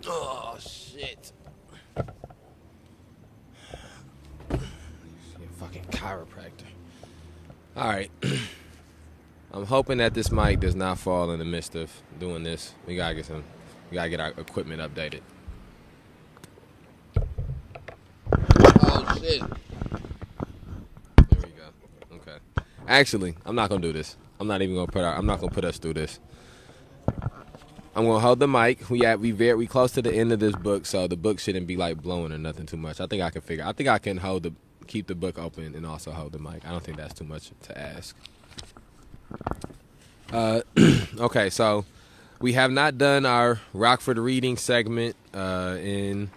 Oh, shit. Fucking chiropractor. All right. I'm hoping that this mic does not fall in the midst of doing this. We gotta get our equipment updated. Oh shit. There we go. Okay. Actually, I'm not gonna do this. I'm not gonna put us through this. I'm gonna hold the mic. We very close to the end of this book, so the book shouldn't be like blowing or nothing too much. I think I can keep the book open and also hold the mic. I don't think that's too much to ask. Okay, so we have not done our Rockford reading segment in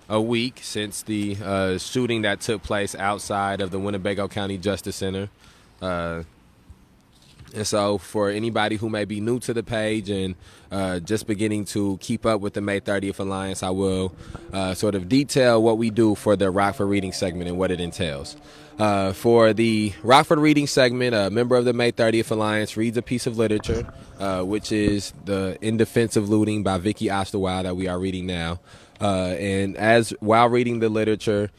a week since the shooting that took place outside of the Winnebago County Justice Center. And so for anybody who may be new to the page and just beginning to keep up with the May 30th Alliance, I will sort of detail what we do for the Rockford reading segment and what it entails. For the Rockford reading segment, a member of the May 30th Alliance reads a piece of literature, which is the In Defense of Looting by Vicky Osterwile that we are reading now. And while reading the literature,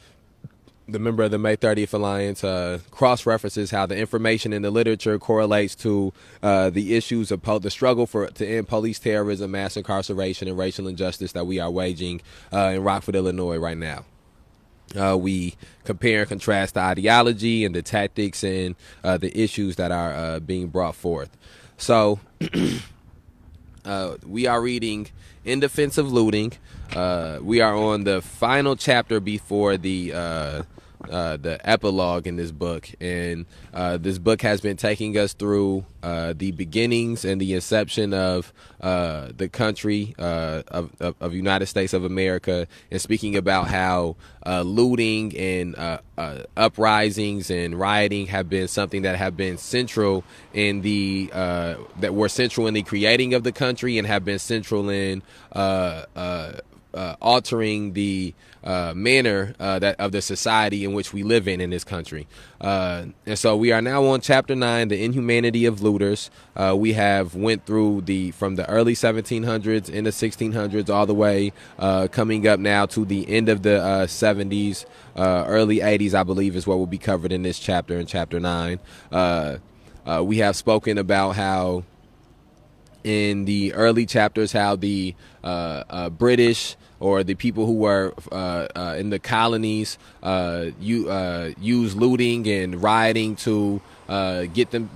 the member of the May 30th Alliance cross-references how the information in the literature correlates to the issues of the struggle to end police terrorism, mass incarceration, and racial injustice that we are waging in Rockford, Illinois right now. We compare and contrast the ideology and the tactics and the issues that are being brought forth. So we are reading In Defense of Looting. We are on the final chapter before the epilogue in this book, and this book has been taking us through the beginnings and the inception of the country of United States of America, and speaking about how looting and uprisings and rioting have been something that have been central in that were central in the creating of the country and have been central in altering the manner of the society in which we live in this country. And so we are now on chapter 9, the Inhumanity of Looters. We have went through from the early 1700s into 1600s all the way coming up now to the end of the 70s, early 80s, I believe, is what will be covered in this chapter, in chapter 9. We have spoken about how in the early chapters, how the British or the people who were in the colonies use looting and rioting to get them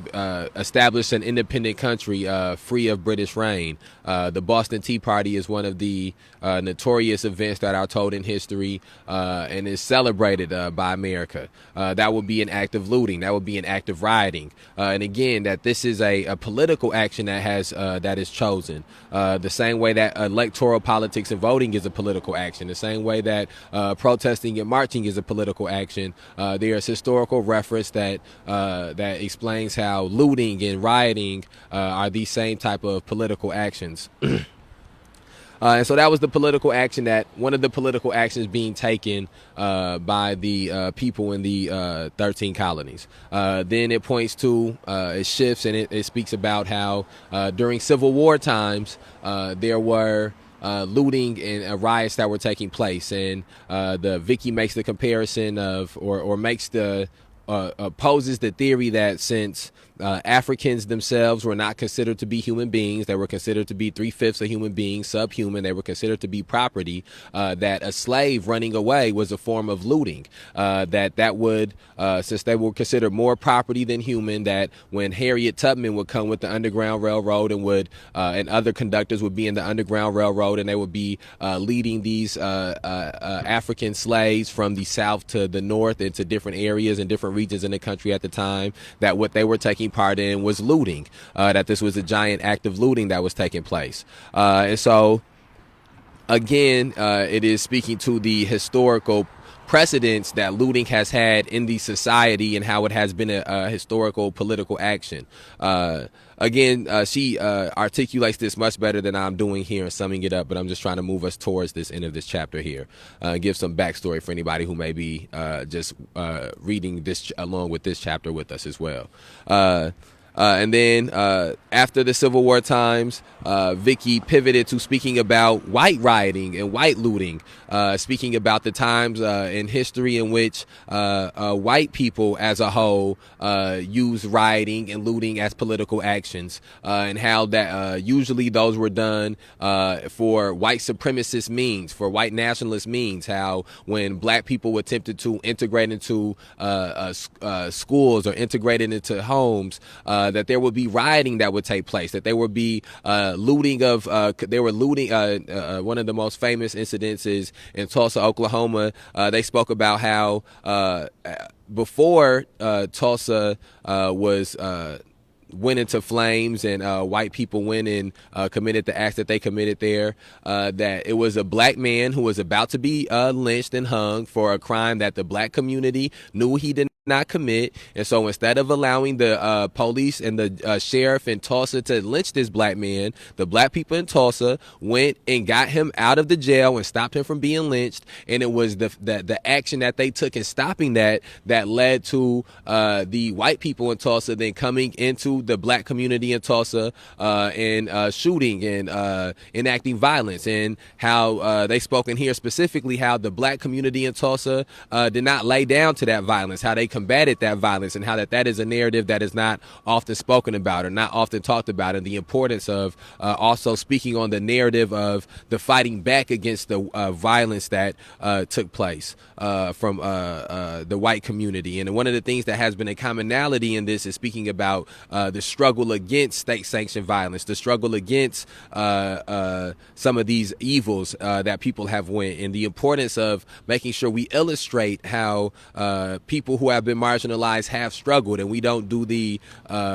establish an independent country free of British reign. The Boston Tea Party is one of the notorious events that are told in history and is celebrated by America. That would be an act of looting. That would be an act of rioting. And again, that this is a political action that is chosen. The same way that electoral politics and voting is a political action. The same way that protesting and marching is a political action. There is historical reference that explains how looting and rioting are these same type of political actions. And so that was one of the political actions being taken by the people in the 13 colonies. Then it points to, it shifts, and it speaks about how during Civil War times there were looting and riots that were taking place. And the Vicky makes the comparison of, or makes the opposes the theory that since Africans themselves were not considered to be human beings, they were considered to be 3/5 of human beings, subhuman, they were considered to be property, that a slave running away was a form of looting, that would, since they were considered more property than human, that when Harriet Tubman would come with the Underground Railroad and other conductors would be in the Underground Railroad, and they would be leading these African slaves from the south to the north into different areas and different regions in the country at the time, that what they were taking part in was looting, that this was a giant act of looting that was taking place. And so, again, it is speaking to the historical precedents that looting has had in the society and how it has been a historical political action. Again, she articulates this much better than I'm doing here and summing it up, but I'm just trying to move us towards this end of this chapter here. Give some backstory for anybody who may be just reading this along with this chapter with us as well. And then after the Civil War times, Vicky pivoted to speaking about white rioting and white looting, speaking about the times in history in which white people as a whole use rioting and looting as political actions, and how that usually those were done for white supremacist means, for white nationalist means, how when black people attempted to integrate into schools or integrated into homes, that there would be rioting that would take place, that there would be looting of, one of the most famous incidents is in Tulsa, Oklahoma. They spoke about how before Tulsa was went into flames and white people went and committed the acts that they committed there, that it was a black man who was about to be lynched and hung for a crime that the black community knew he did not commit. And so instead of allowing the police and the sheriff in Tulsa to lynch this black man, the black people in Tulsa went and got him out of the jail and stopped him from being lynched. And it was the action that they took in stopping that led to the white people in Tulsa then coming into the black community in Tulsa and shooting and enacting violence. And how they spoke in here specifically how the black community in Tulsa did not lay down to that violence, how they combated that violence, and how that is a narrative that is not often spoken about or not often talked about, and the importance of also speaking on the narrative of the fighting back against the violence that took place from the white community. And one of the things that has been a commonality in this is speaking about the struggle against state-sanctioned violence, the struggle against some of these evils that people have went, and the importance of making sure we illustrate how people who have been marginalized have struggled, and we don't do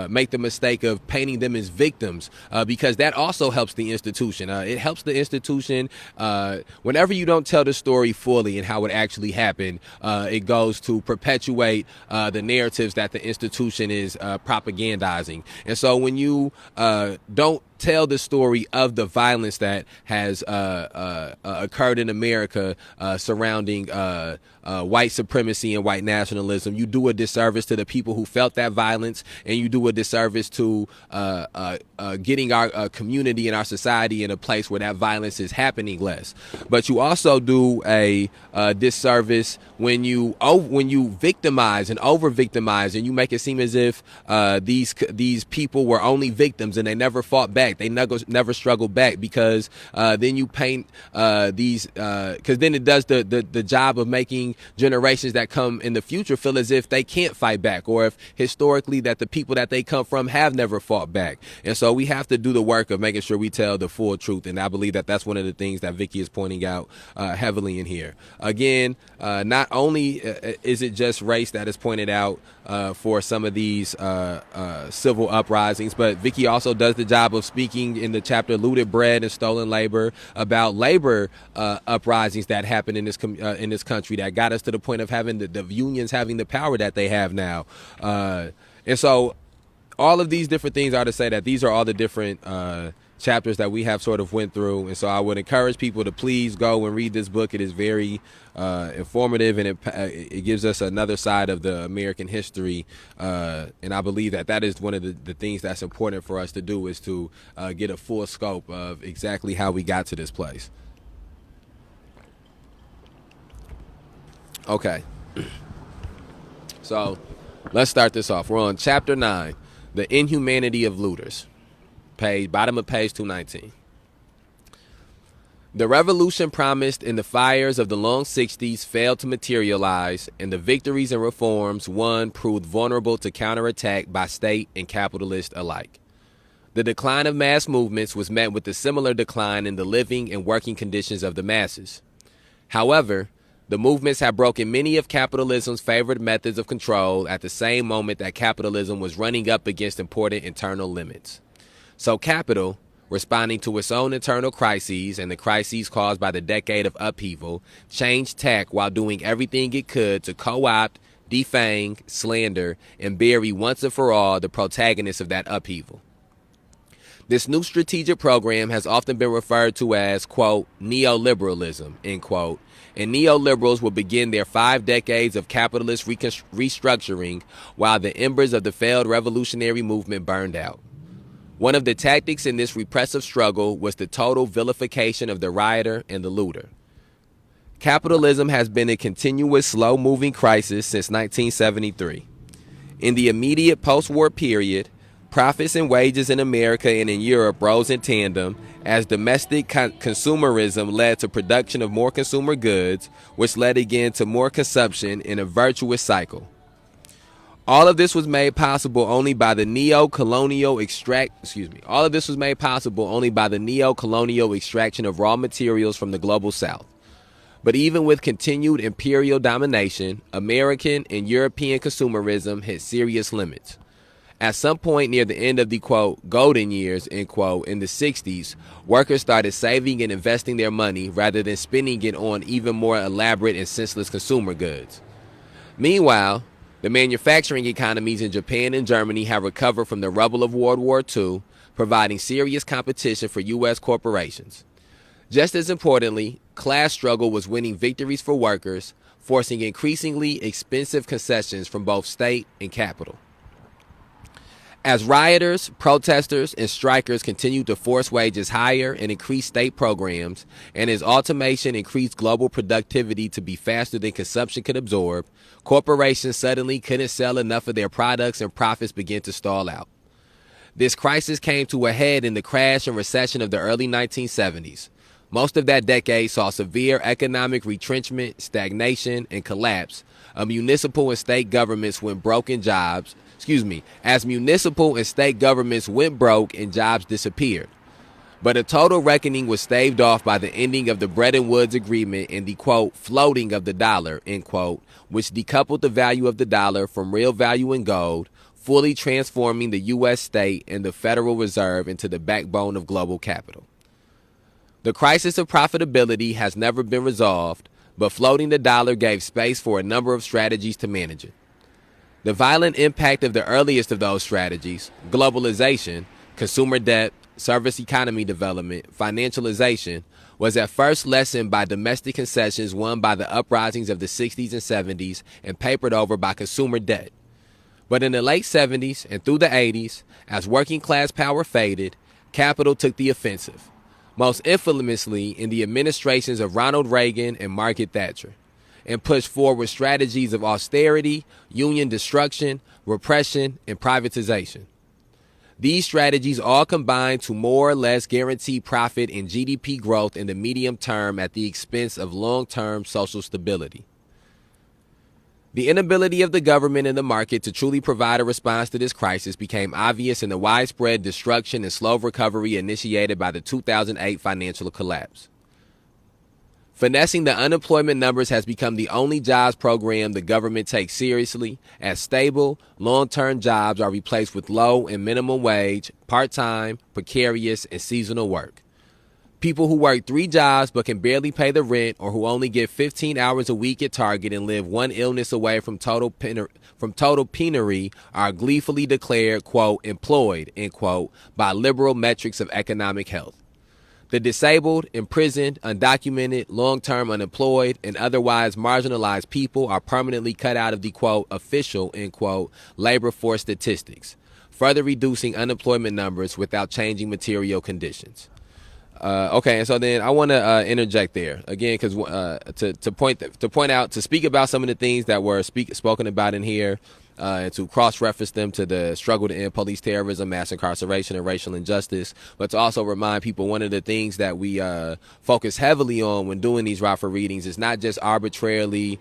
make the mistake of painting them as victims, because that also helps the institution. It helps the institution whenever you don't tell the story fully and how it actually happened. It goes to perpetuate the narratives that the institution is propagandizing. And so when you don't tell the story of the violence that has occurred in America surrounding white supremacy and white nationalism, you do a disservice to the people who felt that violence, and you do a disservice to getting our community and our society in a place where that violence is happening less. But you also do a disservice when you victimize and over victimize, and you make it seem as if these people were only victims and they never fought back. They never struggled back, because then you paint because then it does the job of making generations that come in the future feel as if they can't fight back, or if historically that the people that they come from have never fought back. And so we have to do the work of making sure we tell the full truth. And I believe that that's one of the things that Vicky is pointing out heavily in here. Again, not only is it just race that is pointed out for some of these civil uprisings, but Vicky also does the job of speaking in the chapter Looted Bread and Stolen Labor about labor uprisings that happened in this country that got us to the point of having the unions having the power that they have now. And so all of these different things are to say that these are all the different chapters that we have sort of went through. And so I would encourage people to please go and read this book. It is very informative, and it gives us another side of the American history. And I believe that is one of the things that's important for us to do, is to get a full scope of exactly how we got to this place. Okay. So let's start this off. We're on chapter 9, The Inhumanity of Looters. Bottom of page 219. The revolution promised in the fires of the long 60s failed to materialize, and the victories and reforms won proved vulnerable to counterattack by state and capitalist alike. The decline of mass movements was met with a similar decline in the living and working conditions of the masses. However, the movements have broken many of capitalism's favored methods of control at the same moment that capitalism was running up against important internal limits. So capital, responding to its own internal crises and the crises caused by the decade of upheaval, changed tack while doing everything it could to co-opt, defang, slander, and bury once and for all the protagonists of that upheaval. This new strategic program has often been referred to as, quote, neoliberalism, end quote, and neoliberals will begin their 5 decades of capitalist restructuring while the embers of the failed revolutionary movement burned out. One of the tactics in this repressive struggle was the total vilification of the rioter and the looter. Capitalism has been a continuous, slow-moving crisis since 1973. In the immediate post-war period, profits and wages in America and in Europe rose in tandem as domestic consumerism led to production of more consumer goods, which led again to more consumption in a virtuous cycle. All of this was made possible only by the neo-colonial extraction of raw materials from the global South. But even with continued imperial domination, American and European consumerism hit serious limits. At some point near the end of the, quote, golden years, end quote, in the 60s, workers started saving and investing their money rather than spending it on even more elaborate and senseless consumer goods. Meanwhile, the manufacturing economies in Japan and Germany have recovered from the rubble of World War II, providing serious competition for U.S. corporations. Just as importantly, class struggle was winning victories for workers, forcing increasingly expensive concessions from both state and capital. As rioters, protesters, and strikers continued to force wages higher and increase state programs, and as automation increased global productivity to be faster than consumption could absorb, corporations suddenly couldn't sell enough of their products and profits began to stall out. This crisis came to a head in the crash and recession of the early 1970s. Most of that decade saw severe economic retrenchment, stagnation, and collapse of municipal and state governments as municipal and state governments went broke and jobs disappeared. But a total reckoning was staved off by the ending of the Bretton Woods Agreement and the, quote, floating of the dollar, end quote, which decoupled the value of the dollar from real value in gold, fully transforming the U.S. state and the Federal Reserve into the backbone of global capital. The crisis of profitability has never been resolved, but floating the dollar gave space for a number of strategies to manage it. The violent impact of the earliest of those strategies, globalization, consumer debt, service economy development, financialization, was at first lessened by domestic concessions won by the uprisings of the 60s and 70s and papered over by consumer debt. But in the late 70s and through the 80s, as working class power faded, capital took the offensive, most infamously in the administrations of Ronald Reagan and Margaret Thatcher, and pushed forward strategies of austerity, union destruction, repression, and privatization. These strategies all combined to more or less guarantee profit and GDP growth in the medium term at the expense of long-term social stability. The inability of the government and the market to truly provide a response to this crisis became obvious in the widespread destruction and slow recovery initiated by the 2008 financial collapse. Finessing the unemployment numbers has become the only jobs program the government takes seriously, as stable, long-term jobs are replaced with low and minimum wage, part-time, precarious, and seasonal work. People who work 3 jobs but can barely pay the rent, or who only get 15 hours a week at Target and live one illness away from total penury are gleefully declared, quote, employed, end quote, by liberal metrics of economic health. The disabled, imprisoned, undocumented, long-term unemployed, and otherwise marginalized people are permanently cut out of the, quote, official, end quote, labor force statistics, further reducing unemployment numbers without changing material conditions. Okay, and so then I want to interject there again, because to speak about some of the things that were spoken about in here, and to cross-reference them to the struggle to end police terrorism, mass incarceration, and racial injustice, but to also remind people one of the things that we focus heavily on when doing these Rockford readings is not just arbitrarily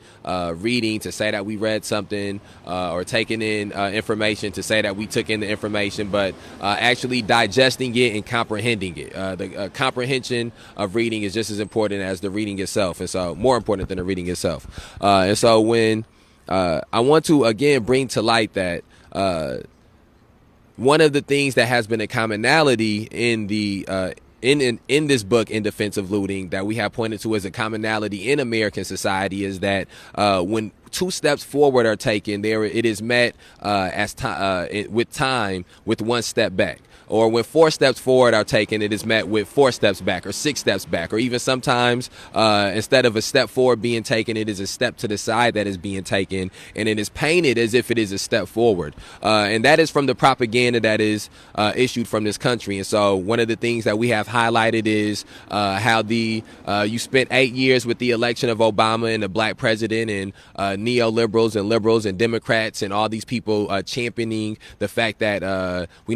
reading to say that we read something or taking in information to say that we took in the information, but actually digesting it and comprehending it. The comprehension of reading is just as important as the reading itself, and so more important than the reading itself. And so when I want to again bring to light that one of the things that has been a commonality in the in this book, In Defense of Looting, that we have pointed to as a commonality in American society is that when 2 steps forward are taken, there it is met with time with 1 step back. Or when 4 steps forward are taken, it is met with 4 steps back or 6 steps back. Or even sometimes instead of a step forward being taken, it is a step to the side that is being taken. And it is painted as if it is a step forward. And that is from the propaganda that is issued from this country. And so one of the things that we have highlighted is how you spent 8 years with the election of Obama and a black president and neoliberals and liberals and Democrats and all these people championing the fact that we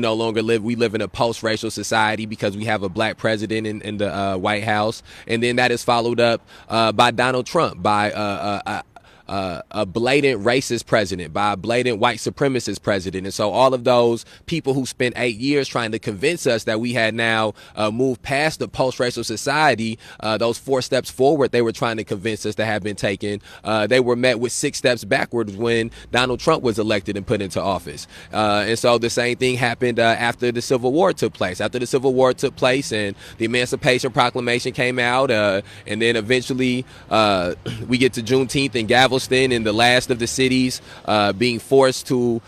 live in a post-racial society because we have a black president in the White House. And then that is followed up by Donald Trump, by a blatant racist president, by a blatant white supremacist president. And so all of those people who spent 8 years trying to convince us that we had now moved past the post-racial society, those 4 steps forward they were trying to convince us to have been taken, they were met with 6 steps backwards when Donald Trump was elected and put into office. And so the same thing happened after the Civil War took place. After the Civil War took place and the Emancipation Proclamation came out, and then eventually we get to Juneteenth and Galveston, and the last of the cities being forced to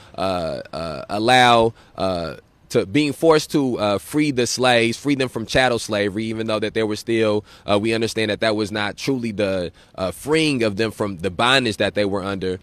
free the slaves, free them from chattel slavery, even though that there was still, we understand that was not truly the freeing of them from the bondage that they were under.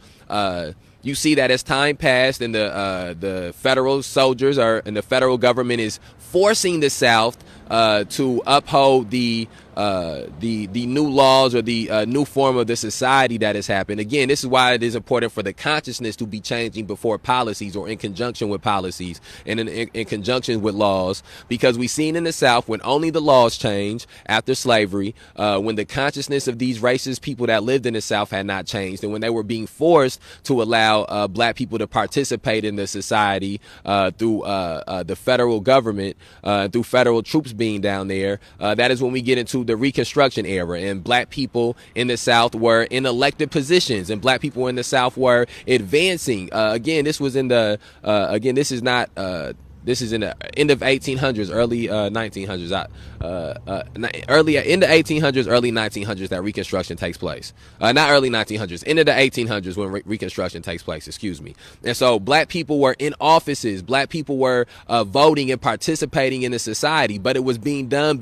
You see that as time passed and the federal soldiers and the federal government is forcing the South to uphold the new laws or the new form of the society that has happened. Again, this is why it is important for the consciousness to be changing before policies or in conjunction with policies and in conjunction with laws, because we've seen in the South when only the laws change after slavery, when the consciousness of these racist people that lived in the South had not changed, and when they were being forced to allow black people to participate in the society through the federal government, through federal troops being down there, that is when we get into the Reconstruction era, and black people in the South were in elected positions, and black people in the South were advancing. Again, this was in the this is not this is in the end of 1800s, early 1900s, early in the 1800s, early 1900s that Reconstruction takes place. Not early 1900s, into the 1800s when Reconstruction takes place, excuse me. And so black people were in offices, black people were voting and participating in the society, but it was being done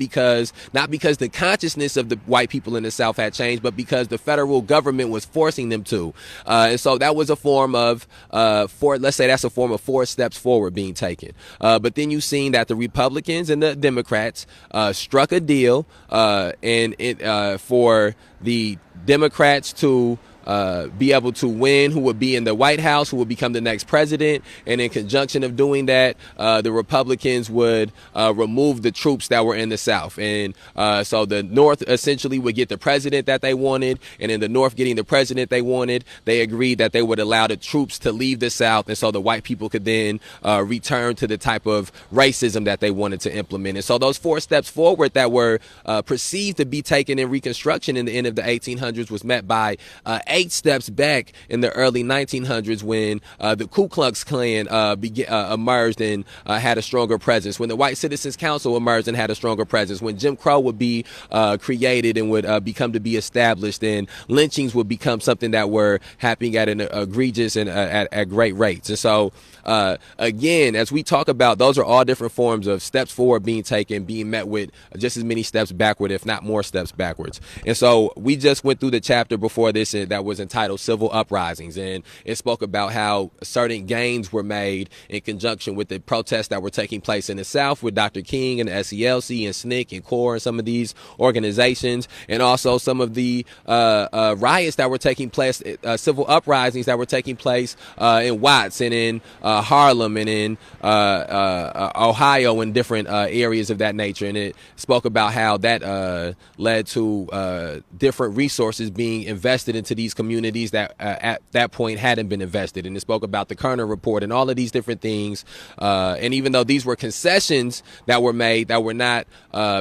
not because the consciousness of the white people in the South had changed, but because the federal government was forcing them to. And so that was a form of, let's say that's a form of 4 steps forward being taken. But then you've seen that the Republicans and the Democrats struck a deal for the Democrats to be able to win, who would be in the White House, who would become the next president. And in conjunction of doing that, the Republicans would remove the troops that were in the South. And so the North essentially would get the president that they wanted. And in the North getting the president they wanted, they agreed that they would allow the troops to leave the South. And so the white people could then return to the type of racism that they wanted to implement. And so those 4 steps forward that were perceived to be taken in Reconstruction in the end of the 1800s was met by 8 steps back in the early 1900s when the Ku Klux Klan emerged and had a stronger presence, when the White Citizens Council emerged and had a stronger presence, when Jim Crow would be created and would become to be established, and lynchings would become something that were happening at an egregious and at great rates. And so again, as we talk about, those are all different forms of steps forward being taken, being met with just as many steps backward, if not more steps backwards. And so we just went through the chapter before this that was entitled Civil Uprisings, and it spoke about how certain gains were made in conjunction with the protests that were taking place in the South with Dr. King and the SCLC and SNCC and CORE and some of these organizations, and also some of the riots that were taking place, civil uprisings that were taking place in Watts and in Harlem and in Ohio and different areas of that nature. And it spoke about how that led to different resources being invested into these communities that at that point hadn't been invested. And it spoke about the Kerner Report and all of these different things. And even though these were concessions that were made, that were not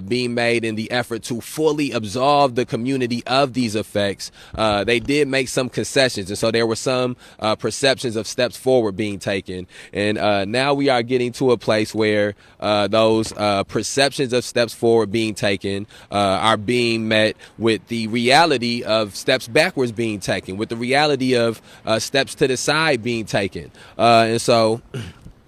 being made in the effort to fully absolve the community of these effects, they did make some concessions. And so there were some perceptions of steps forward being taken. And now we are getting to a place where those perceptions of steps forward being taken are being met with the reality of steps backwards being taken, with the reality of steps to the side being taken. And so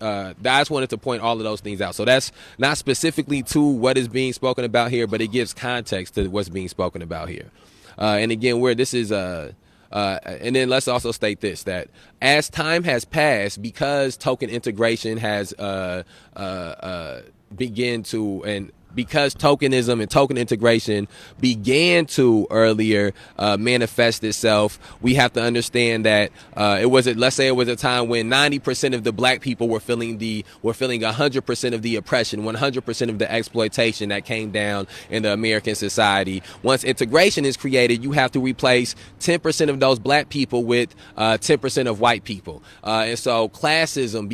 I just wanted to point all of those things out. So that's not specifically to what is being spoken about here, but it gives context to what's being spoken about here. And again, where this is and then let's also state this, that as time has passed, because token integration has begin to, and because tokenism and token integration began to earlier manifest itself, we have to understand that let's say it was a time when 90% of the black people were feeling 100% of the oppression, 100% of the exploitation that came down in the American society. Once integration is created, you have to replace 10% of those black people with 10% of white people. And so classism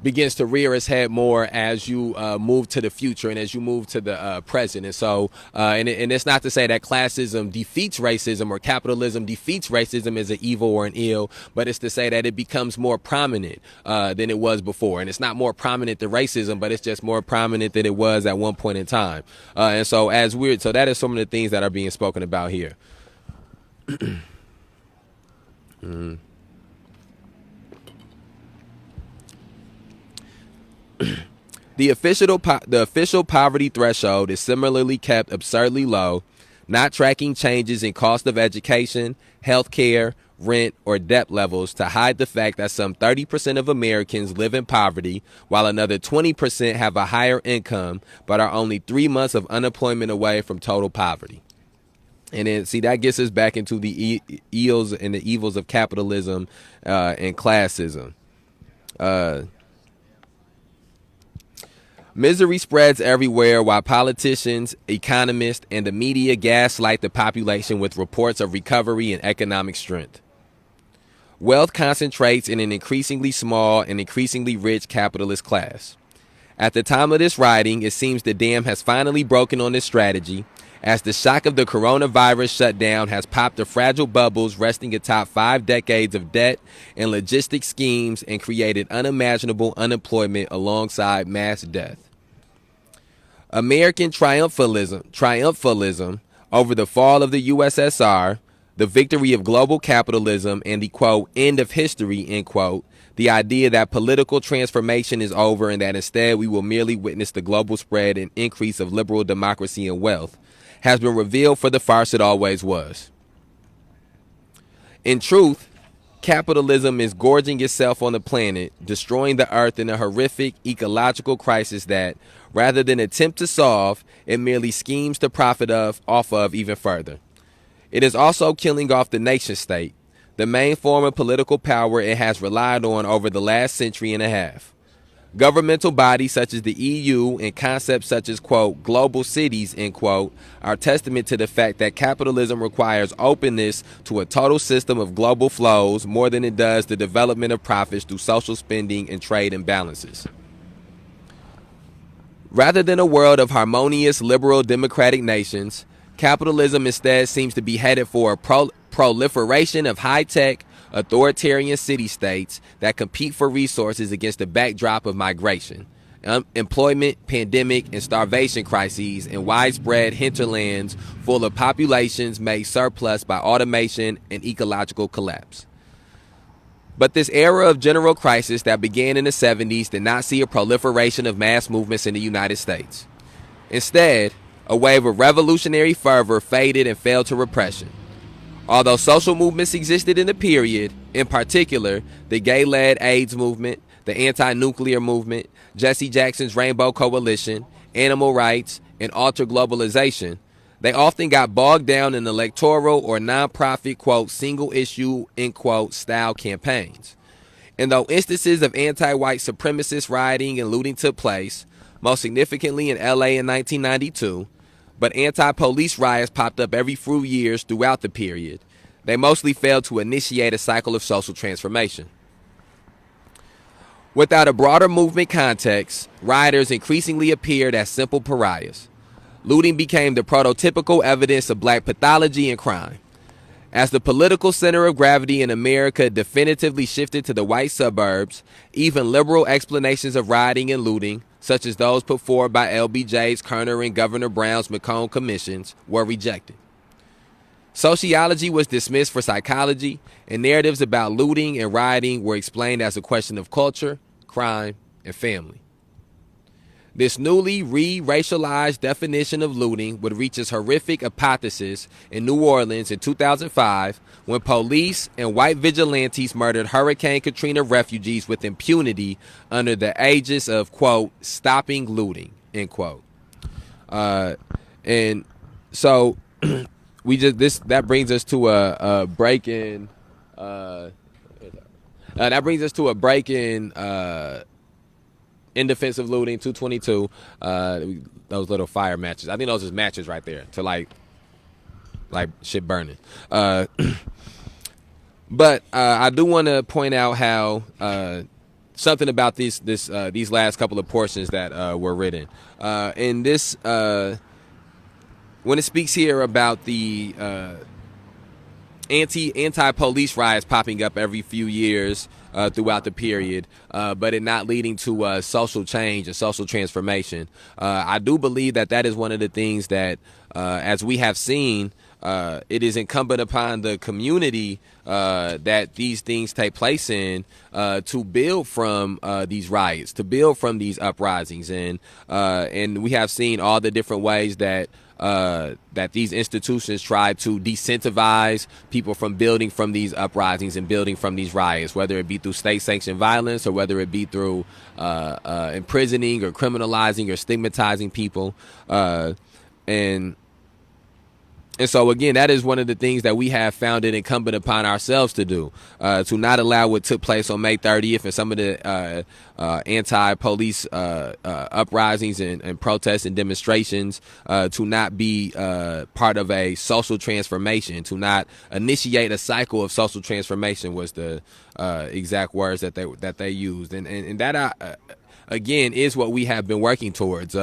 begins to rear its head more as you move to the future and as you move to the present. And so, and it's not to say that classism defeats racism or capitalism defeats racism as an evil or an ill, but it's to say that it becomes more prominent than it was before. And it's not more prominent than racism, but it's just more prominent than it was at one point in time. And so so that is some of the things that are being spoken about here. The official poverty threshold is similarly kept absurdly low, not tracking changes in cost of education, health care, rent, or debt levels to hide the fact that some 30% of Americans live in poverty, while another 20% have a higher income but are only 3 months of unemployment away from total poverty. And then, see, that gets us back into the ills and the evils of capitalism and classism. Misery spreads everywhere while politicians, economists, and the media gaslight the population with reports of recovery and economic strength. Wealth concentrates in an increasingly small and increasingly rich capitalist class. At the time of this writing, it seems the dam has finally broken on this strategy, as the shock of the coronavirus shutdown has popped the fragile bubbles resting atop 5 decades of debt and logistic schemes and created unimaginable unemployment alongside mass death. American triumphalism over the fall of the USSR, the victory of global capitalism, and the, quote, end of history, end quote, the idea that political transformation is over and that instead we will merely witness the global spread and increase of liberal democracy and wealth, has been revealed for the farce it always was. In truth, capitalism is gorging itself on the planet, destroying the earth in a horrific ecological crisis that, rather than attempt to solve, it merely schemes to profit off of even further. It is also killing off the nation state, the main form of political power it has relied on over the last century and a half. Governmental bodies such as the EU and concepts such as, quote, global cities, end quote, are testament to the fact that capitalism requires openness to a total system of global flows more than it does the development of profits through social spending and trade imbalances. Rather than a world of harmonious, liberal, democratic nations, capitalism instead seems to be headed for a proliferation of high-tech, authoritarian city-states that compete for resources against the backdrop of migration, employment, pandemic, and starvation crises, and widespread hinterlands full of populations made surplus by automation and ecological collapse. But this era of general crisis that began in the 70s did not see a proliferation of mass movements in the United States. Instead, a wave of revolutionary fervor faded and fell to repression. Although social movements existed in the period, in particular, the gay-led AIDS movement, the anti-nuclear movement, Jesse Jackson's Rainbow Coalition, animal rights, and alter globalization, they often got bogged down in electoral or non-profit, quote, single issue, end quote, style campaigns. And though instances of anti-white supremacist rioting and looting took place, most significantly in LA in 1992, but anti-police riots popped up every few years throughout the period, they mostly failed to initiate a cycle of social transformation. Without a broader movement context, rioters increasingly appeared as simple pariahs. Looting became the prototypical evidence of black pathology and crime. As the political center of gravity in America definitively shifted to the white suburbs, even liberal explanations of rioting and looting, such as those put forward by LBJ's, Kerner, and Governor Brown's McCone commissions, were rejected. Sociology was dismissed for psychology, and narratives about looting and rioting were explained as a question of culture, crime, and family. This newly re-racialized definition of looting would reach its horrific apotheosis in New Orleans in 2005 when police and white vigilantes murdered Hurricane Katrina refugees with impunity under the aegis of, quote, stopping looting, end quote. And so that brings us to a break in in defense of looting 222. Those little fire matches, I think those is matches right there to like shit burning. But I do want to point out how something about these last couple of portions that were written in this when it speaks here about the anti-police riots popping up every few years throughout the period, but it not leading to social change and social transformation. I do believe that is one of the things that, as we have seen, it is incumbent upon the community that these things take place in to build from these riots, to build from these uprisings, and we have seen all the different ways that these institutions try to decentivize people from building from these uprisings and building from these riots, whether it be through state-sanctioned violence or whether it be through imprisoning or criminalizing or stigmatizing people. And so, again, that is one of the things that we have found it incumbent upon ourselves to do, to not allow what took place on May 30th and some of the anti-police uprisings and protests and demonstrations to not be part of a social transformation, to not initiate a cycle of social transformation was the exact words that they used. And that again, is what we have been working towards.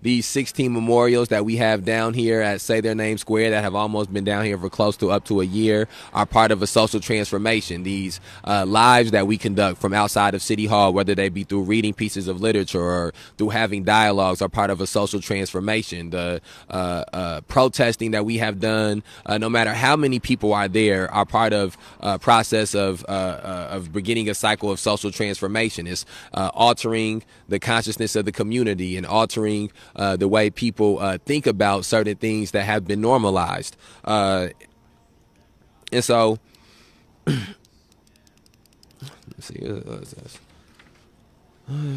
These 16 memorials that we have down here at Say Their Name Square that have almost been down here for close to up to a year are part of a social transformation. These lives that we conduct from outside of City Hall, whether they be through reading pieces of literature or through having dialogues, are part of a social transformation. The protesting that we have done, no matter how many people are there, are part of a process of beginning a cycle of social transformation. It's altering the consciousness of the community and altering the way people think about certain things that have been normalized. And so, let's see, what's this?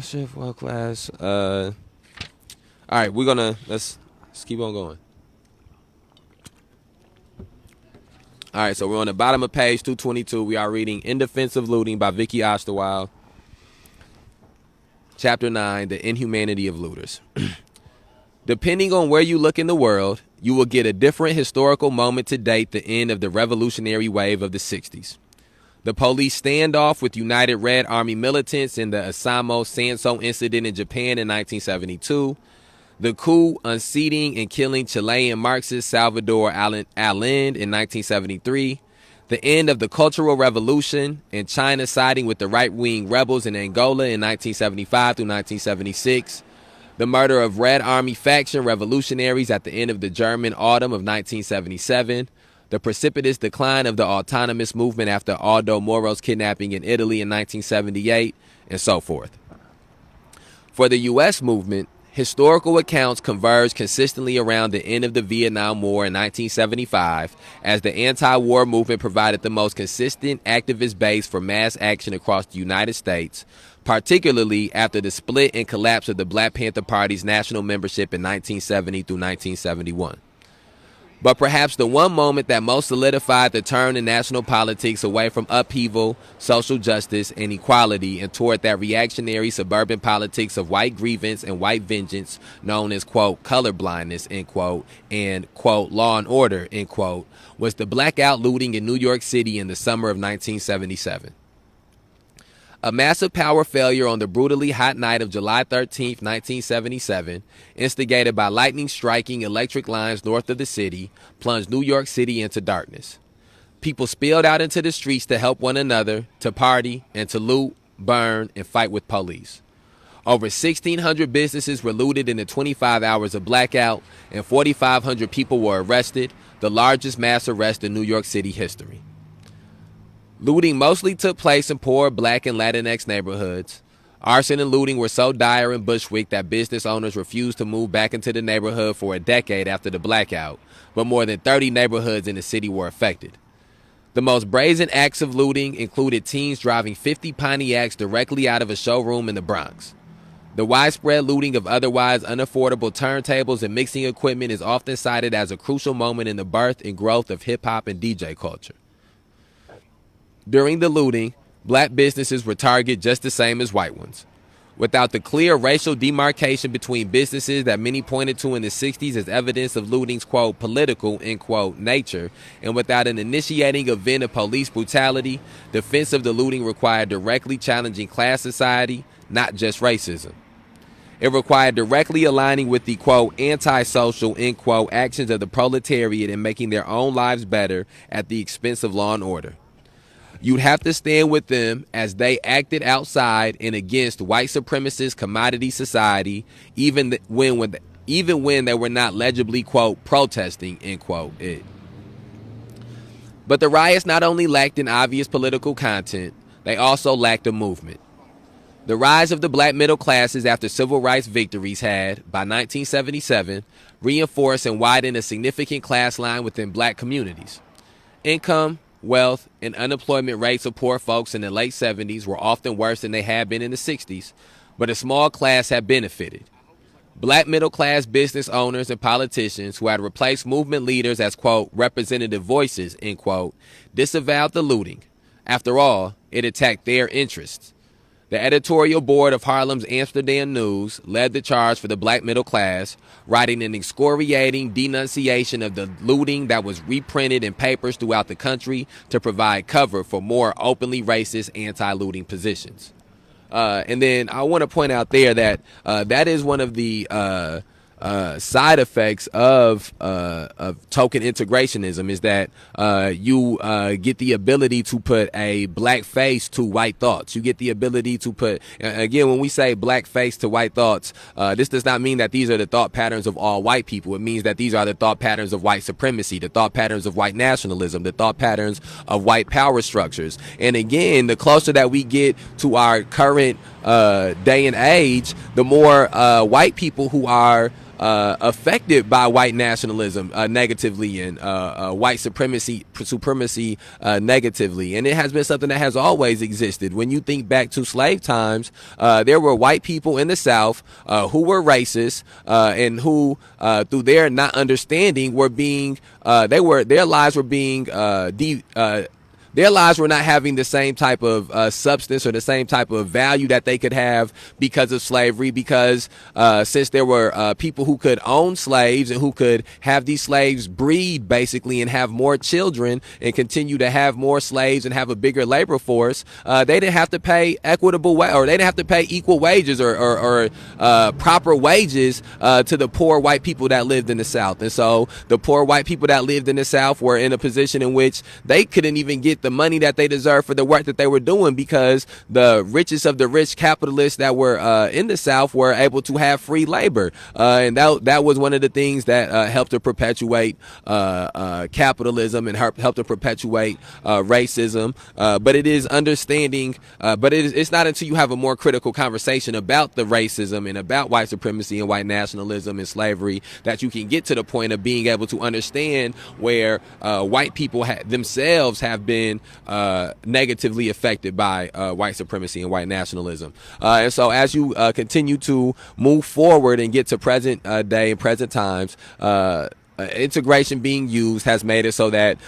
Shift world class. All right, let's keep on going. All right, so we're on the bottom of page 222. We are reading In Defense of Looting by Vicky Osterwald. Chapter 9, The Inhumanity of Looters. Depending on where you look in the world, you will get a different historical moment to date the end of the revolutionary wave of the 60s. The police standoff with United Red Army militants in the Asamo Sanso incident in Japan in 1972. The coup unseating and killing Chilean Marxist Salvador Allende in 1973. The end of the Cultural Revolution and China siding with the right-wing rebels in Angola in 1975 through 1976. The murder of Red Army faction revolutionaries at the end of the German Autumn of 1977. The precipitous decline of the autonomous movement after Aldo Moro's kidnapping in Italy in 1978, and so forth. For the U.S. movement, historical accounts converge consistently around the end of the Vietnam War in 1975, as the anti-war movement provided the most consistent activist base for mass action across the United States, particularly after the split and collapse of the Black Panther Party's national membership in 1970 through 1971. But perhaps the one moment that most solidified the turn in national politics away from upheaval, social justice, and equality and toward that reactionary suburban politics of white grievance and white vengeance known as, quote, colorblindness, end quote, and, quote, law and order, end quote, was the blackout looting in New York City in the summer of 1977. A massive power failure on the brutally hot night of July 13, 1977, instigated by lightning striking electric lines north of the city, plunged New York City into darkness. People spilled out into the streets to help one another, to party, and to loot, burn, and fight with police. Over 1,600 businesses were looted in the 25 hours of blackout, and 4,500 people were arrested, the largest mass arrest in New York City history. Looting mostly took place in poor Black and Latinx neighborhoods. Arson and looting were so dire in Bushwick that business owners refused to move back into the neighborhood for a decade after the blackout, but more than 30 neighborhoods in the city were affected. The most brazen acts of looting included teens driving 50 Pontiacs directly out of a showroom in the Bronx. The widespread looting of otherwise unaffordable turntables and mixing equipment is often cited as a crucial moment in the birth and growth of hip-hop and DJ culture. During the looting, Black businesses were targeted just the same as white ones. Without the clear racial demarcation between businesses that many pointed to in the 60s as evidence of looting's, quote, political, end quote, nature, and without an initiating event of police brutality, defense of the looting required directly challenging class society, not just racism. It required directly aligning with the, quote, antisocial, end quote, actions of the proletariat and making their own lives better at the expense of law and order. You'd have to stand with them as they acted outside and against white supremacist commodity society, even when they were not legibly, quote, protesting, end quote, it. But the riots not only lacked an obvious political content, they also lacked a movement. The rise of the Black middle classes after civil rights victories had, by 1977, reinforced and widened a significant class line within Black communities. Income, wealth, and unemployment rates of poor folks in the late 70s were often worse than they had been in the 60s, but a small class had benefited. Black middle-class business owners and politicians who had replaced movement leaders as, quote, representative voices, end quote, disavowed the looting. After all, it attacked their interests. The editorial board of Harlem's Amsterdam News led the charge for the Black middle class, writing an excoriating denunciation of the looting that was reprinted in papers throughout the country to provide cover for more openly racist anti-looting positions. And then I want to point out there that that is one of the side effects of token integrationism, is that you get the ability to put a black face to white thoughts. You get the ability to put, again, when we say black face to white thoughts, this does not mean that these are the thought patterns of all white people. It means that these are the thought patterns of white supremacy, the thought patterns of white nationalism, the thought patterns of white power structures. And again, the closer that we get to our current day and age, the more white people who are affected by white nationalism negatively, and white supremacy negatively. And it has been something that has always existed. When you think back to slave times, there were white people in the South who were racist and who, through their not understanding, were being their lives were being their lives were not having the same type of substance or the same type of value that they could have because of slavery, because since there were people who could own slaves and who could have these slaves breed, basically, and have more children and continue to have more slaves and have a bigger labor force, they didn't have to pay equitable or they didn't have to pay equal wages or proper wages to the poor white people that lived in the South. And so the poor white people that lived in the South were in a position in which they couldn't even get the money that they deserved for the work that they were doing, because the richest of the rich capitalists that were in the South were able to have free labor, and that was one of the things that helped to perpetuate capitalism and helped to perpetuate racism. But it is understanding, but it's not until you have a more critical conversation about the racism and about white supremacy and white nationalism and slavery that you can get to the point of being able to understand where white people themselves have been negatively affected by white supremacy and white nationalism. And so as you continue to move forward and get to present day and present times, integration being used has made it so that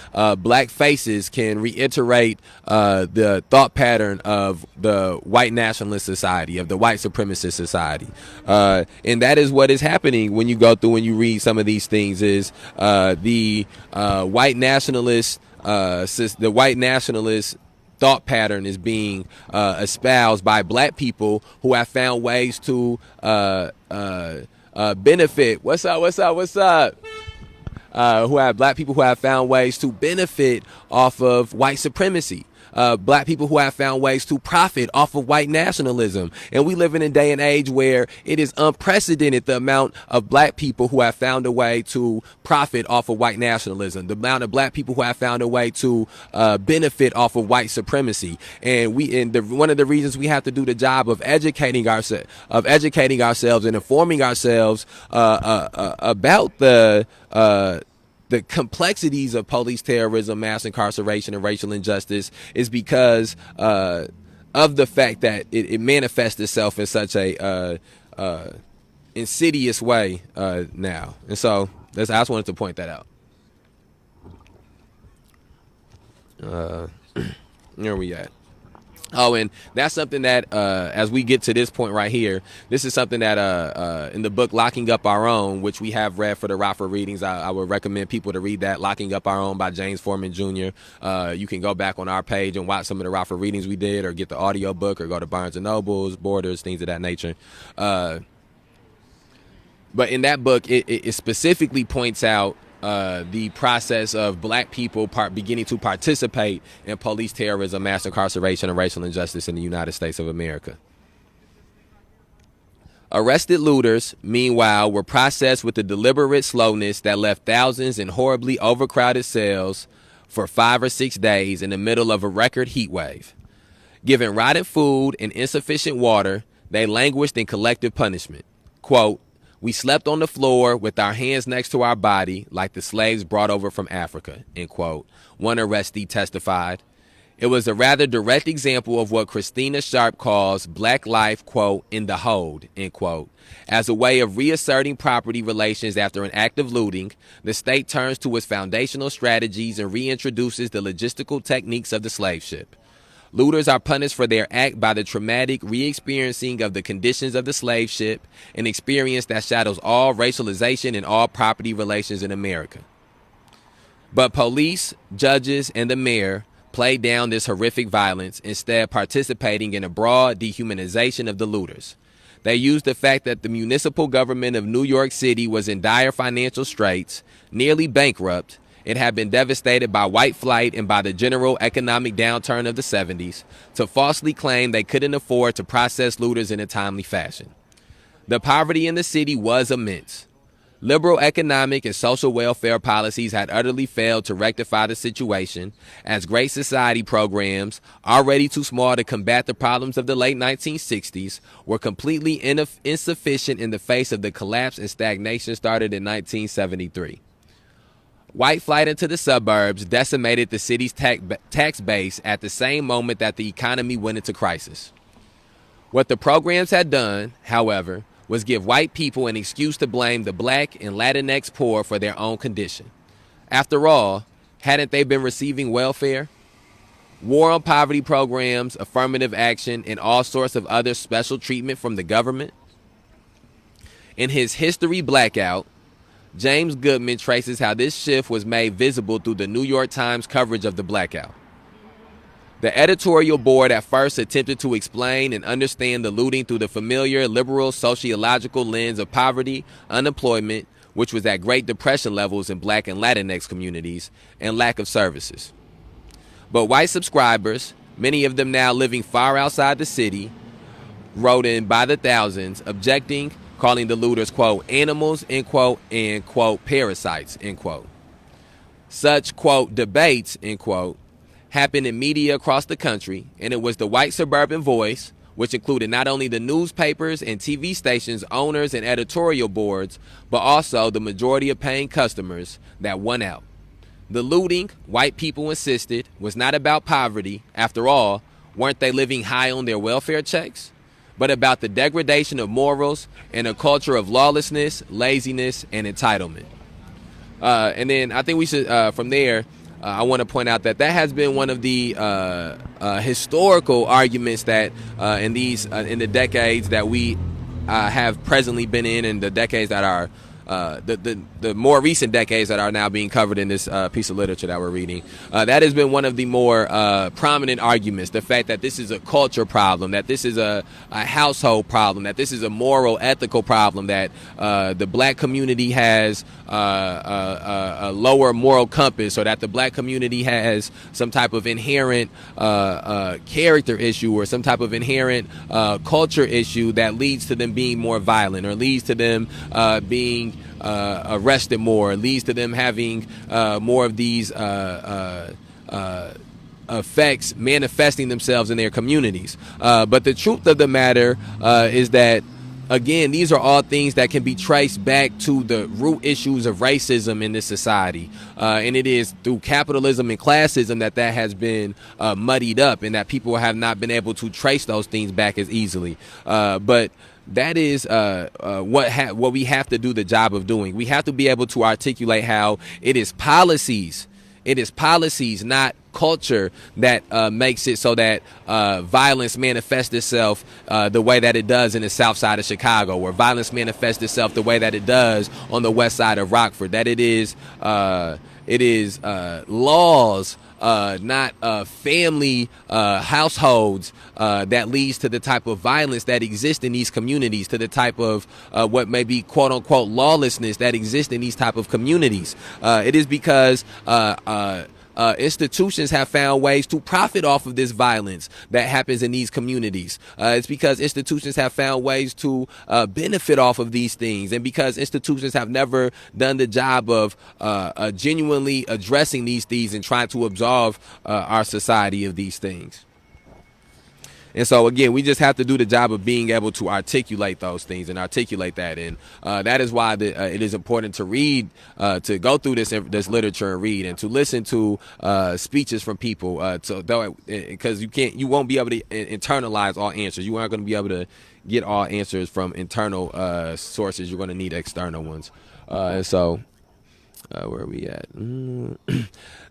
black faces can reiterate the thought pattern of the white nationalist society, of the white supremacist society. And that is what is happening when you go through and you read some of these things, is the white nationalist thought pattern is being espoused by black people who have found ways to benefit. What's up? Black people who have found ways to benefit off of white supremacy. black people who have found ways to profit off of white nationalism. And we live in a day and age where it is unprecedented the amount of black people who have found a way to profit off of white nationalism, the amount of black people who have found a way to benefit off of white supremacy. And one of the reasons we have to do the job of educating ourselves and informing ourselves about the complexities of police terrorism, mass incarceration, and racial injustice is because of the fact that it manifests itself in such a insidious way now. And so I just wanted to point that out. Where are we at? Oh, and that's something that, as we get to this point right here, this is something that in the book Locking Up Our Own, which we have read for the Rockford readings, I would recommend people to read that, Locking Up Our Own by James Foreman Jr. You can go back on our page and watch some of the Rockford readings we did, or get the audio book, or go to Barnes & Nobles, Borders, things of that nature. But in that book, it specifically points out the process of black people beginning to participate in police terrorism, mass incarceration, and racial injustice in the United States of America. Arrested looters, meanwhile, were processed with a deliberate slowness that left thousands in horribly overcrowded cells for 5 or 6 days in the middle of a record heat wave. Given rotten food and insufficient water, they languished in collective punishment. Quote, "We slept on the floor with our hands next to our body like the slaves brought over from Africa," end quote. One arrestee testified. It was a rather direct example of what Christina Sharp calls black life, quote, "in the hold," end quote. As a way of reasserting property relations after an act of looting, the state turns to its foundational strategies and reintroduces the logistical techniques of the slave ship. Looters are punished for their act by the traumatic re-experiencing of the conditions of the slave ship, an experience that shadows all racialization and all property relations in America. But police, judges, and the mayor played down this horrific violence, instead participating in a broad dehumanization of the looters. They used the fact that the municipal government of New York City was in dire financial straits, nearly bankrupt. It had been devastated by white flight and by the general economic downturn of the 70s, to falsely claim they couldn't afford to process looters in a timely fashion. The poverty in the city was immense. Liberal economic and social welfare policies had utterly failed to rectify the situation, as Great Society programs, already too small to combat the problems of the late 1960s, were completely insufficient in the face of the collapse and stagnation started in 1973. White flight into the suburbs decimated the city's tax base at the same moment that the economy went into crisis. What the programs had done, however, was give white people an excuse to blame the black and Latinx poor for their own condition. After all, hadn't they been receiving welfare? War on poverty programs, affirmative action, and all sorts of other special treatment from the government? In his History Blackout, James Goodman traces how this shift was made visible through the New York Times coverage of the blackout. The editorial board at first attempted to explain and understand the looting through the familiar liberal sociological lens of poverty, unemployment, which was at Great Depression levels in black and Latinx communities, and lack of services. But white subscribers, many of them now living far outside the city, wrote in by the thousands, objecting, calling the looters, quote, animals, end quote, and, quote, parasites, end quote. Such, quote, debates, end quote, happened in media across the country, and it was the white suburban voice, which included not only the newspapers and TV stations, owners, and editorial boards, but also the majority of paying customers, that won out. The looting, white people insisted, was not about poverty. After all, weren't they living high on their welfare checks? But about the degradation of morals and a culture of lawlessness, laziness, and entitlement. And then I think we should, from there, I want to point out that has been one of the historical arguments that in the decades that we have presently been in, and the decades that our the more recent decades that are now being covered in this piece of literature that we're reading. That has been one of the more prominent arguments, the fact that this is a culture problem, that this is a household problem, that this is a moral, ethical problem, that the black community has a lower moral compass, or that the black community has some type of inherent character issue or some type of inherent culture issue that leads to them being more violent, or leads to them being arrested more, leads to them having more of these effects manifesting themselves in their communities. But the truth of the matter is that, again, these are all things that can be traced back to the root issues of racism in this society. And it is through capitalism and classism that has been muddied up, and that people have not been able to trace those things back as easily. But that is what we have to do the job of doing. We have to be able to articulate how it is policies, not culture, that makes it so that violence manifests itself the way that it does in the south side of Chicago, or violence manifests itself the way that it does on the west side of Rockford. That it is laws, not family households, that leads to the type of violence that exists in these communities, to the type of what may be quote unquote lawlessness that exists in these type of communities. It is because institutions have found ways to profit off of this violence that happens in these communities. It's because institutions have found ways to benefit off of these things, and because institutions have never done the job of genuinely addressing these things and trying to absolve our society of these things. And so, again, we just have to do the job of being able to articulate those things and articulate that. And that is why it is important to read, to go through this literature and read, and to listen to speeches from people. Because you won't be able to internalize all answers. You aren't going to be able to get all answers from internal sources. You're going to need external ones. And so, where are we at?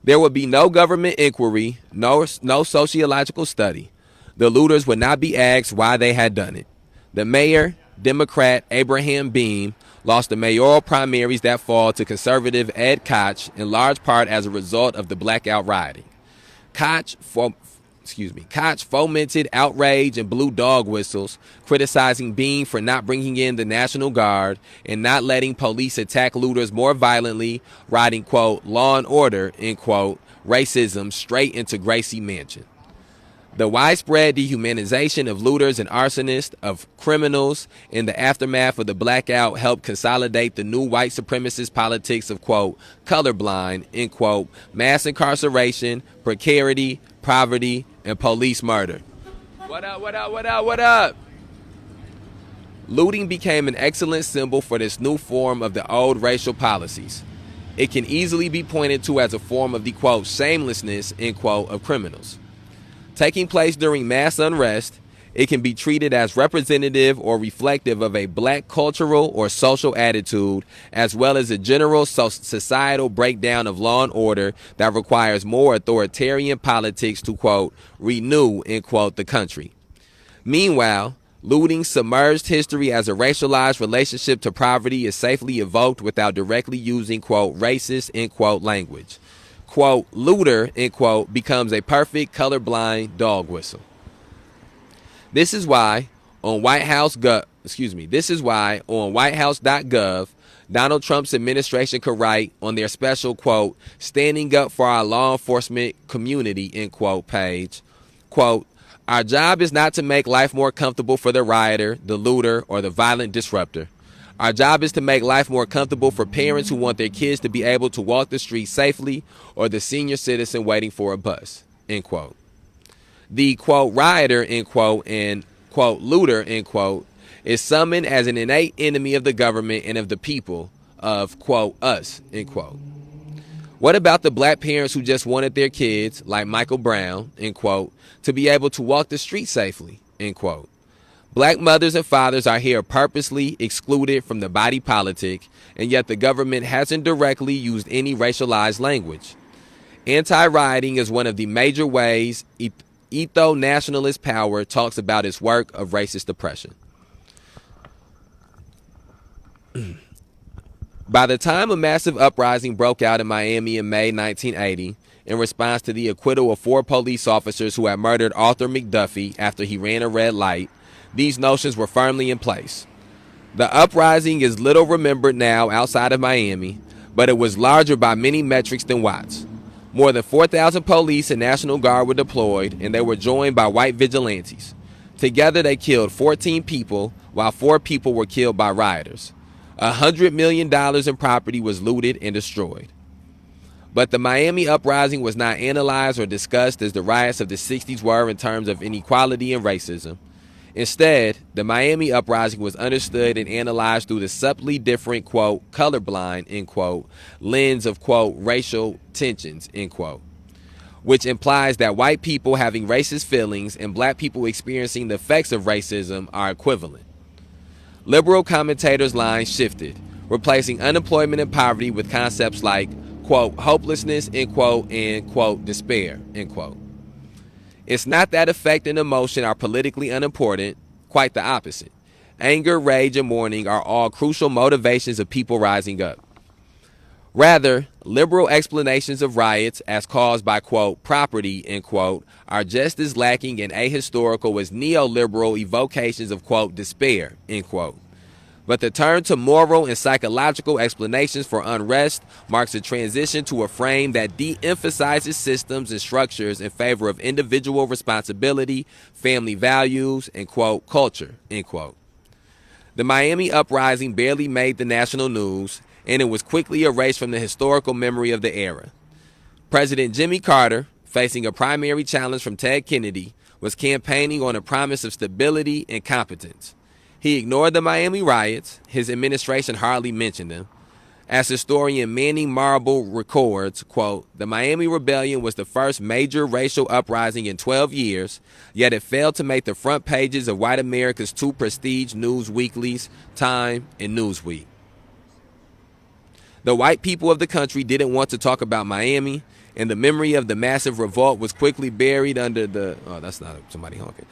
There would be no government inquiry, no sociological study. The looters would not be asked why they had done it. The mayor, Democrat Abraham Beam, lost the mayoral primaries that fall to conservative Ed Koch, in large part as a result of the blackout rioting. Koch fomented outrage and blew dog whistles, criticizing Beam for not bringing in the National Guard and not letting police attack looters more violently, riding, quote, law and order, end quote, racism straight into Gracie Mansion. The widespread dehumanization of looters and arsonists, of criminals, in the aftermath of the blackout helped consolidate the new white supremacist politics of, quote, colorblind, end quote, mass incarceration, precarity, poverty, and police murder. What up? Looting became an excellent symbol for this new form of the old racial policies. It can easily be pointed to as a form of the, quote, shamelessness, end quote, of criminals. Taking place during mass unrest, it can be treated as representative or reflective of a black cultural or social attitude, as well as a general societal breakdown of law and order that requires more authoritarian politics to, quote, renew, end quote, the country. Meanwhile, looting submerged history as a racialized relationship to poverty is safely evoked without directly using, quote, racist, end quote, language. Quote, looter, end quote, becomes a perfect colorblind dog whistle. This is why on whitehouse.gov, Donald Trump's administration could write on their special, quote, standing up for our law enforcement community, end quote, page, quote, our job is not to make life more comfortable for the rioter, the looter, or the violent disruptor. Our job is to make life more comfortable for parents who want their kids to be able to walk the street safely, or the senior citizen waiting for a bus, end quote. The, quote, rioter, end quote, and, quote, looter, end quote, is summoned as an innate enemy of the government and of the people, of, quote, us, end quote. What about the black parents who just wanted their kids, like Michael Brown, end quote, to be able to walk the street safely, end quote? Black mothers and fathers are here purposely excluded from the body politic, and yet the government hasn't directly used any racialized language. Anti-rioting is one of the major ways etho-nationalist power talks about its work of racist oppression. By the time a massive uprising broke out in Miami in May 1980, in response to the acquittal of 4 police officers who had murdered Arthur McDuffie after he ran a red light, these notions were firmly in place. The uprising is little remembered now outside of Miami, but it was larger by many metrics than Watts. More than 4,000 police and National Guard were deployed, and they were joined by white vigilantes. Together they killed 14 people, while 4 people were killed by rioters. $100 million in property was looted and destroyed. But the Miami uprising was not analyzed or discussed as the riots of the 60s were in terms of inequality and racism. Instead, the Miami uprising was understood and analyzed through the subtly different, quote, colorblind, end quote, lens of, quote, racial tensions, end quote, which implies that white people having racist feelings and black people experiencing the effects of racism are equivalent. Liberal commentators' lines shifted, replacing unemployment and poverty with concepts like, quote, hopelessness, end quote, and, quote, despair, end quote. It's not that affect and emotion are politically unimportant, quite the opposite. Anger, rage, and mourning are all crucial motivations of people rising up. Rather, liberal explanations of riots as caused by, quote, property, end quote, are just as lacking and ahistorical as neoliberal evocations of, quote, despair, end quote. But the turn to moral and psychological explanations for unrest marks a transition to a frame that de-emphasizes systems and structures in favor of individual responsibility, family values, and, quote, culture, end quote. The Miami uprising barely made the national news, and it was quickly erased from the historical memory of the era. President Jimmy Carter, facing a primary challenge from Ted Kennedy, was campaigning on a promise of stability and competence. He ignored the Miami riots. His administration hardly mentioned them. As historian Manning Marable records, quote, the Miami Rebellion was the first major racial uprising in 12 years, yet it failed to make the front pages of white America's 2 prestige news weeklies, Time and Newsweek. The white people of the country didn't want to talk about Miami, and the memory of the massive revolt was quickly buried under the... Oh, that's not somebody honking.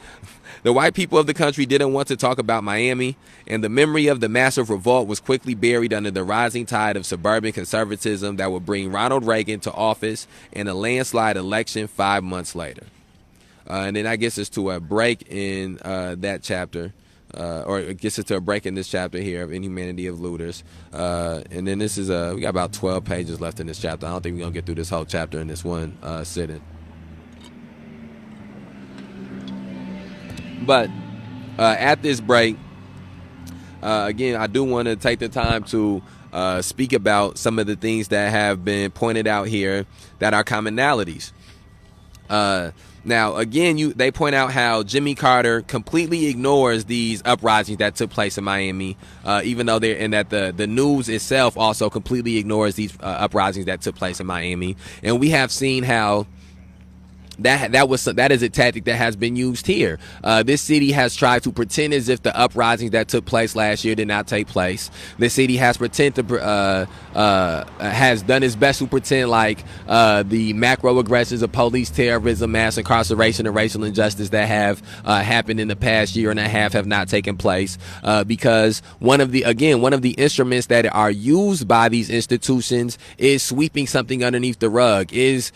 The white people of the country didn't want to talk about Miami, and the memory of the massive revolt was quickly buried under the rising tide of suburban conservatism that would bring Ronald Reagan to office in a landslide election 5 months later. And then I guess it's to a break in that chapter, or it gets us to a break in this chapter here of Inhumanity of Looters. And then this is, we got about 12 pages left in this chapter. I don't think we're going to get through this whole chapter in this one sitting. But at this break, again, I do want to take the time to speak about some of the things that have been pointed out here that are commonalities. Now, again, they point out how Jimmy Carter completely ignores these uprisings that took place in Miami, even though the news itself also completely ignores these uprisings that took place in Miami. And we have seen how that is a tactic that has been used here. This city has tried to pretend as if the uprisings that took place last year did not take place. The city has has done its best to pretend like the macro aggressions of police terrorism, mass incarceration, and racial injustice that have happened in the past year and a half have not taken place, because one of the instruments that are used by these institutions is sweeping something underneath the rug, is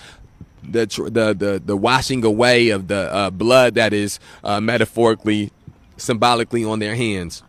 the washing away of the blood that is metaphorically, symbolically on their hands.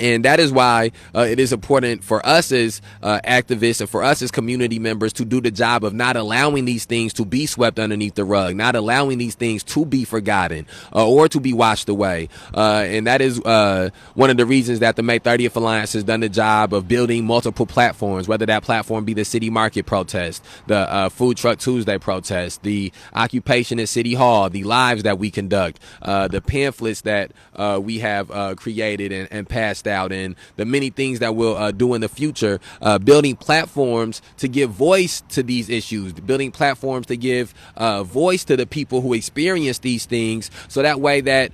And that is why it is important for us as activists and for us as community members to do the job of not allowing these things to be swept underneath the rug, not allowing these things to be forgotten or to be washed away. And that is one of the reasons that the May 30th Alliance has done the job of building multiple platforms, whether that platform be the City Market protest, the Food Truck Tuesday protest, the occupation at City Hall, the lives that we conduct, the pamphlets that we have created and passed out, and the many things that we'll do in the future, building platforms to give voice to these issues, building platforms to give voice to the people who experience these things, so that way that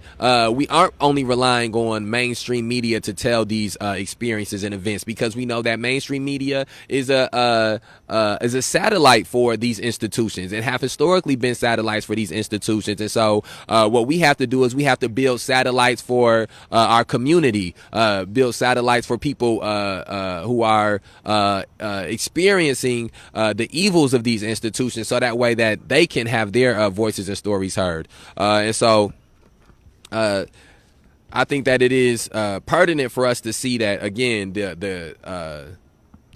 we aren't only relying on mainstream media to tell these experiences and events, because we know that mainstream media is a satellite for these institutions and have historically been satellites for these institutions. And so what we have to do is we have to build satellites for our community, build satellites for people who are experiencing the evils of these institutions, so that way that they can have their voices and stories heard. And so I think that it is pertinent for us to see that, again, the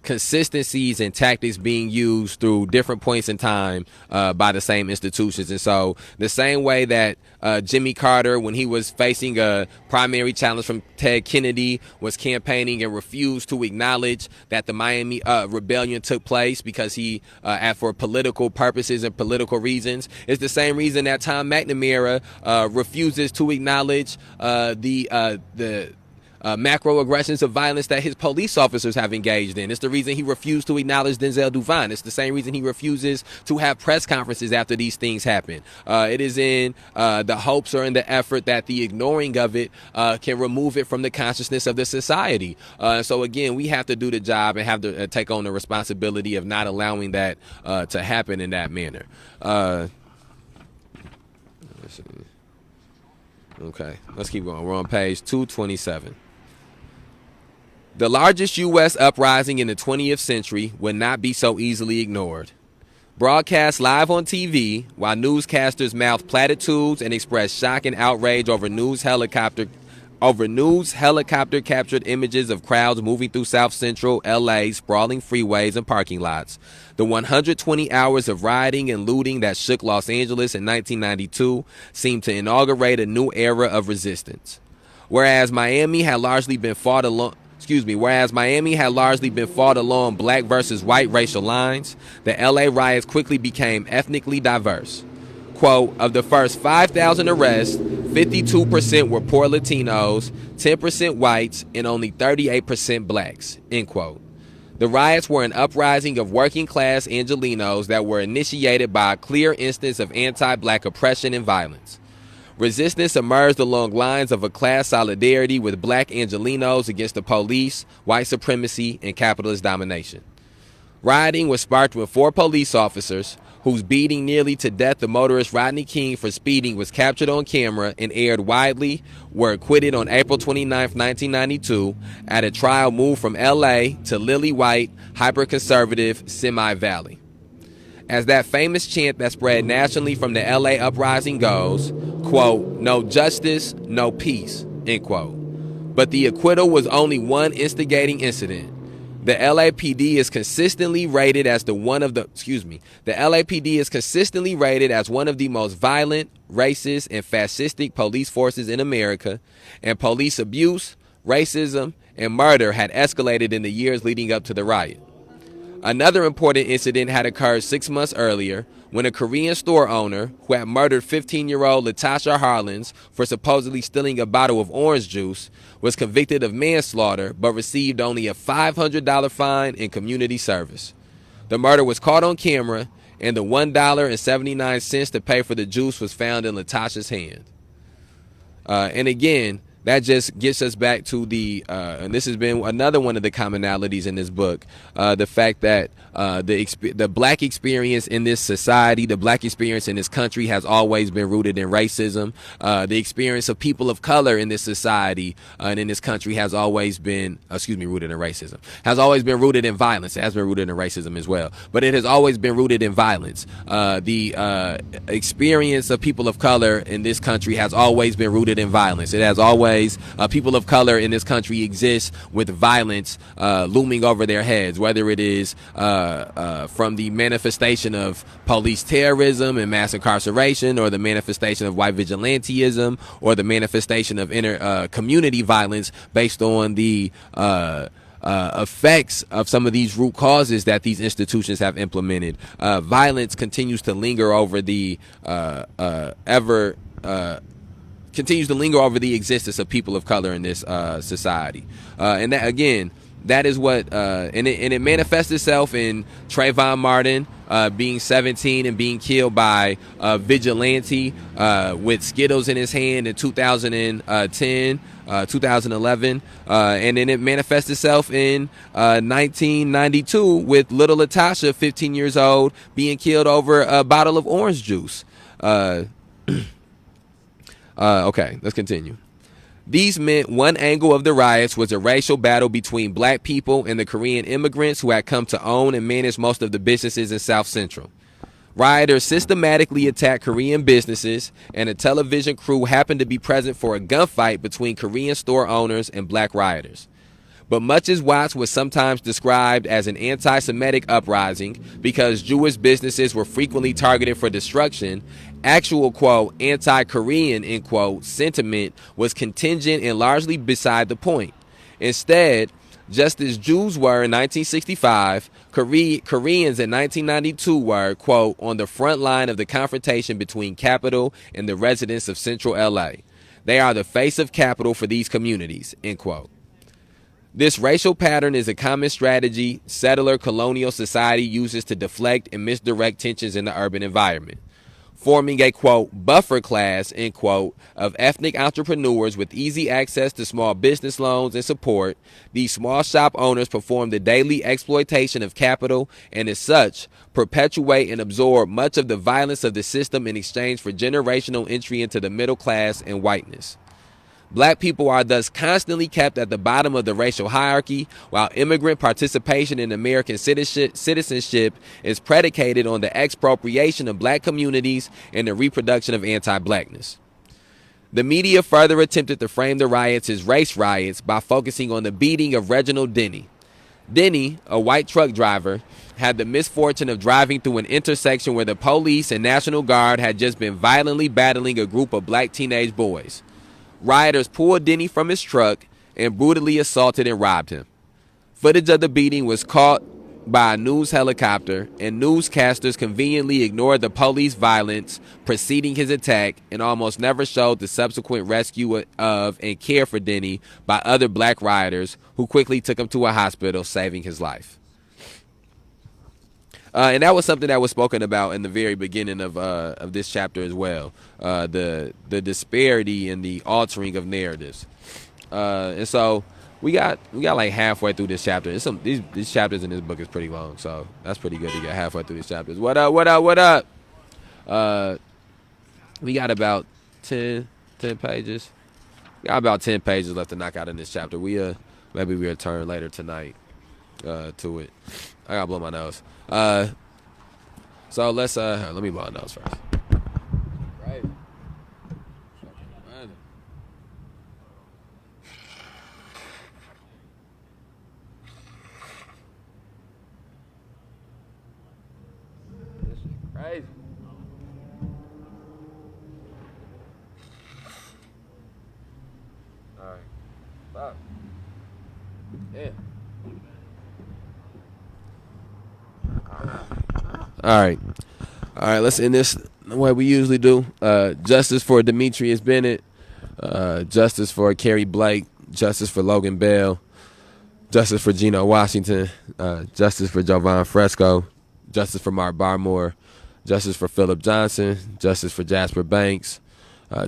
consistencies and tactics being used through different points in time by the same institutions. And so the same way that Jimmy Carter, when he was facing a primary challenge from Ted Kennedy, was campaigning and refused to acknowledge that the Miami rebellion took place because he, for political purposes and political reasons, it's the same reason that Tom McNamara refuses to acknowledge the macroaggressions of violence that his police officers have engaged in. It's the reason he refused to acknowledge Denzel Duvine. It's the same reason he refuses to have press conferences after these things happen. It is in the hopes or in the effort that the ignoring of it can remove it from the consciousness of the society. So again, we have to do the job and have to take on the responsibility of not allowing that to happen in that manner. Let's see. Okay, let's keep going. We're on page 227. The largest U.S. uprising in the 20th century would not be so easily ignored. Broadcast live on TV while newscasters mouth platitudes and express shock and outrage over news helicopter captured images of crowds moving through South Central LA, sprawling freeways and parking lots. The 120 hours of rioting and looting that shook Los Angeles in 1992 seemed to inaugurate a new era of resistance. Whereas Miami had largely been fought along black versus white racial lines, the LA riots quickly became ethnically diverse. Quote, of the first 5,000 arrests, 52% were poor Latinos, 10% whites, and only 38% blacks, end quote. The riots were an uprising of working-class Angelenos that were initiated by a clear instance of anti-black oppression and violence. Resistance emerged along lines of a class solidarity with black Angelenos against the police, white supremacy, and capitalist domination. Rioting was sparked when 4 police officers, whose beating nearly to death the motorist Rodney King for speeding was captured on camera and aired widely, were acquitted on April 29, 1992, at a trial moved from L.A. to lily white, hyper-conservative Semi-Valley. As that famous chant that spread nationally from the LA uprising goes, quote, no justice, no peace, end quote. But the acquittal was only one instigating incident. The LAPD is consistently rated as one of the most violent, racist, and fascistic police forces in America, and police abuse, racism, and murder had escalated in the years leading up to the riot. Another important incident had occurred 6 months earlier when a Korean store owner who had murdered 15-year-old Latasha Harlins for supposedly stealing a bottle of orange juice was convicted of manslaughter but received only a $500 fine and community service. The murder was caught on camera, and the $1.79 to pay for the juice was found in Latasha's hand. And again, that just gets us back to and this has been another one of the commonalities in this book, the fact that the black experience in this society, the black experience in this country has always been rooted in racism. The experience of people of color in this society and in this country has always been, rooted in racism, has always been rooted in violence. It has been rooted in racism as well, but it has always been rooted in violence. The experience of people of color in this country has always been rooted in violence. It has always people of color in this country exist with violence looming over their heads, whether it is from the manifestation of police terrorism and mass incarceration, or the manifestation of white vigilantism, or the manifestation of community violence based on the effects of some of these root causes that these institutions have implemented. Violence continues to linger over the continues to linger over the existence of people of color in this society. And that, again, that is what, and it manifests itself in Trayvon Martin being 17 and being killed by a vigilante with Skittles in his hand in 2010, 2011. And then it manifests itself in 1992 with little Latasha, 15 years old, being killed over a bottle of orange juice. Okay, let's continue. These meant one angle of the riots was a racial battle between black people and the Korean immigrants who had come to own and manage most of the businesses in South Central. Rioters systematically attacked Korean businesses, and a television crew happened to be present for a gunfight between Korean store owners and black rioters. But much as watched was sometimes described as an anti-Semitic uprising because Jewish businesses were frequently targeted for destruction, actual, quote, anti-Korean, end quote, sentiment was contingent and largely beside the point. Instead, just as Jews were in 1965, Koreans in 1992 were, quote, on the front line of the confrontation between capital and the residents of central LA. They are the face of capital for these communities, end quote. This racial pattern is a common strategy settler colonial society uses to deflect and misdirect tensions in the urban environment, forming a, quote, buffer class, end quote, of ethnic entrepreneurs with easy access to small business loans and support. These small shop owners perform the daily exploitation of capital and, as such, perpetuate and absorb much of the violence of the system in exchange for generational entry into the middle class and whiteness. Black people are thus constantly kept at the bottom of the racial hierarchy, while immigrant participation in American citizenship is predicated on the expropriation of black communities and the reproduction of anti-blackness. The media further attempted to frame the riots as race riots by focusing on the beating of Reginald Denny. Denny, a white truck driver, had the misfortune of driving through an intersection where the police and National Guard had just been violently battling a group of black teenage boys. Rioters pulled Denny from his truck and brutally assaulted and robbed him. Footage of the beating was caught by a news helicopter, and newscasters conveniently ignored the police violence preceding his attack and almost never showed the subsequent rescue of and care for Denny by other black rioters who quickly took him to a hospital, saving his life. And that was something that was spoken about in the very beginning of this chapter as well. The disparity and the altering of narratives. And so we got like halfway through this chapter. These chapters in this book is pretty long, so that's pretty good to get halfway through these chapters. What up? We got about 10 pages. We got about 10 pages left to knock out in this chapter. Maybe we'll return later tonight to it. I gotta blow my nose. So let's let me blow my nose first. Right. This is crazy. All right. Stop. Yeah. All right, let's end this the way we usually do. Justice for Demetrius Bennett, justice for Kerry Blake, justice for Logan Bell, justice for Geno Washington, justice for Jovan Fresco, justice for Mark Barmore, justice for Philip Johnson, justice for Jasper Banks,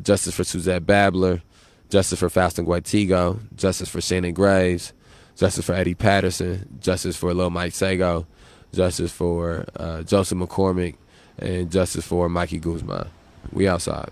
justice for Suzette Babler, justice for Faustin Guaitigo, justice for Shannon Graves, justice for Eddie Patterson, justice for Lil Mike Sago, justice for Joseph McCormick, and justice for Mikey Guzman. We outside.